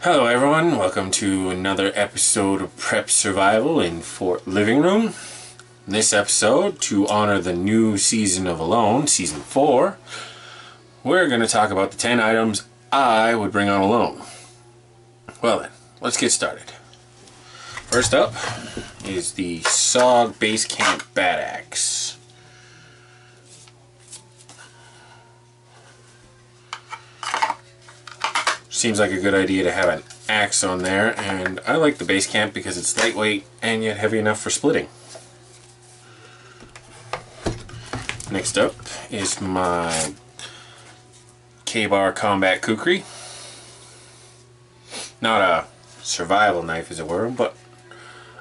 Hello everyone, welcome to another episode of Prep Survival in Fort Living Room. In this episode, to honor the new season of Alone, Season 4, we're going to talk about the 10 items I would bring on Alone. Well then, let's get started. First up is the SOG Base Camp Bat Axe. Seems like a good idea to have an axe on there, and I like the base camp because it's lightweight and yet heavy enough for splitting. Next up is my K-Bar Combat Kukri. Not a survival knife as it were, but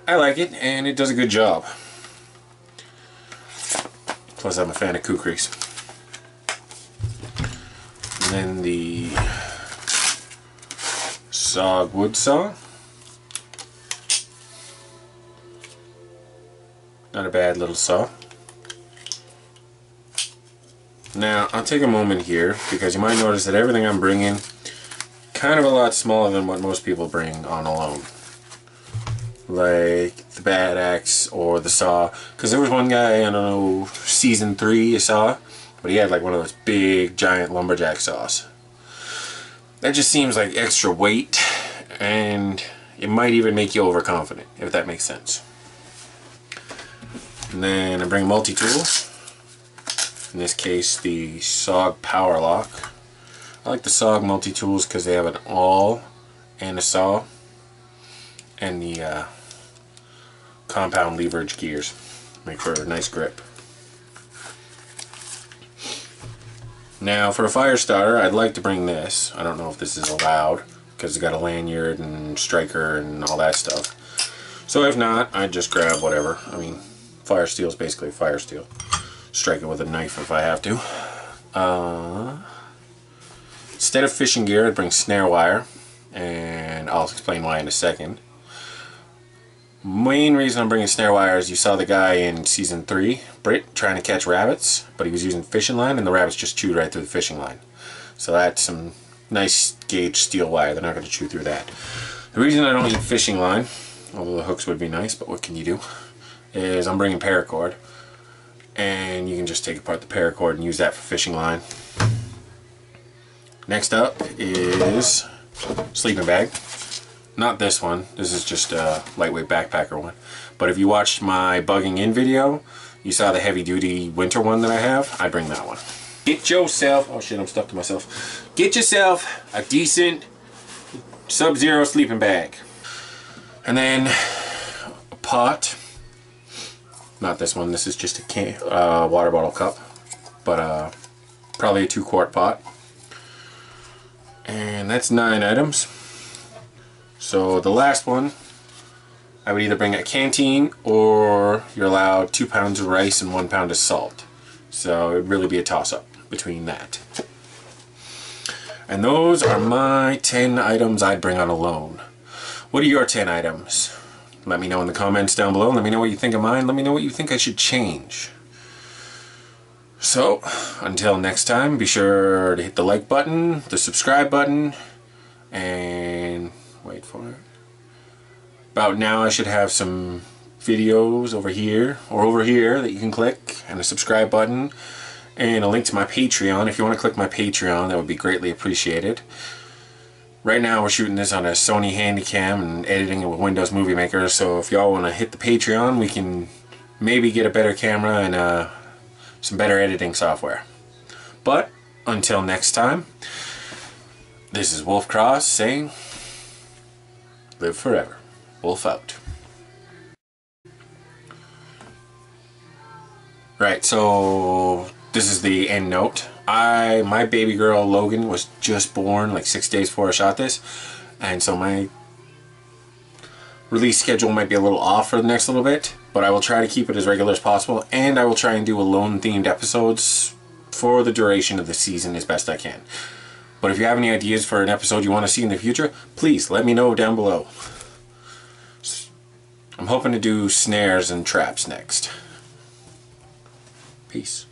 I like it and it does a good job. Plus I'm a fan of Kukris. And then the SOG wood saw. Not a bad little saw. Now I'll take a moment here because you might notice that everything I'm bringing kind of a lot smaller than what most people bring on Alone. Like the bat axe or the saw. Because there was one guy, I don't know, Season 3 you saw, but he had like one of those big giant lumberjack saws. That just seems like extra weight, and it might even make you overconfident, if that makes sense. And then I bring a multi-tool. In this case, the SOG Power Lock. I like the SOG multi-tools because they have an awl and a saw, and the compound leverage gears make for a nice grip. Now for a fire starter, I'd like to bring this. I don't know if this is allowed because it's got a lanyard and striker and all that stuff. So if not, I'd just grab whatever. I mean, fire steel is basically fire steel. Strike it with a knife if I have to. Instead of fishing gear, I'd bring snare wire, and I'll explain why in a second. Main reason I'm bringing snare wire is you saw the guy in Season 3, Britt, trying to catch rabbits, but he was using fishing line and the rabbits just chewed right through the fishing line. So that's some nice gauge steel wire. They're not going to chew through that. The reason I don't use fishing line, although the hooks would be nice, but what can you do, is I'm bringing paracord, and you can just take apart the paracord and use that for fishing line. Next up is sleeping bag. Not this one, this is just a lightweight backpacker one. But if you watched my bugging in video, you saw the heavy duty winter one that I have, I bring that one. Get yourself, oh shit, I'm stuck to myself. Get yourself a decent Sub-Zero sleeping bag. And then a pot. Not this one, this is just a water bottle cup. But probably a 2-quart pot. And that's 9 items. So the last one, I would either bring a canteen or you're allowed 2 pounds of rice and 1 pound of salt. So it would really be a toss-up between that. And those are my 10 items I'd bring on Alone. What are your 10 items? Let me know in the comments down below. Let me know what you think of mine. Let me know what you think I should change. So, until next time, be sure to hit the like button, the subscribe button, and wait for it. About now I should have some videos over here or over here that you can click, and a subscribe button and a link to my Patreon. If you want to click my Patreon, that would be greatly appreciated. Right now we're shooting this on a Sony Handycam and editing it with Windows Movie Maker, so if y'all want to hit the Patreon, we can maybe get a better camera and some better editing software. But until next time, this is Wolf Cross saying, live forever. Wolf out. Right, so this is the end note. My baby girl Logan was just born like 6 days before I shot this, and so my release schedule might be a little off for the next little bit, but I will try to keep it as regular as possible, and I will try and do Alone themed episodes for the duration of the season as best I can. But if you have any ideas for an episode you want to see in the future, please let me know down below. I'm hoping to do snares and traps next. Peace.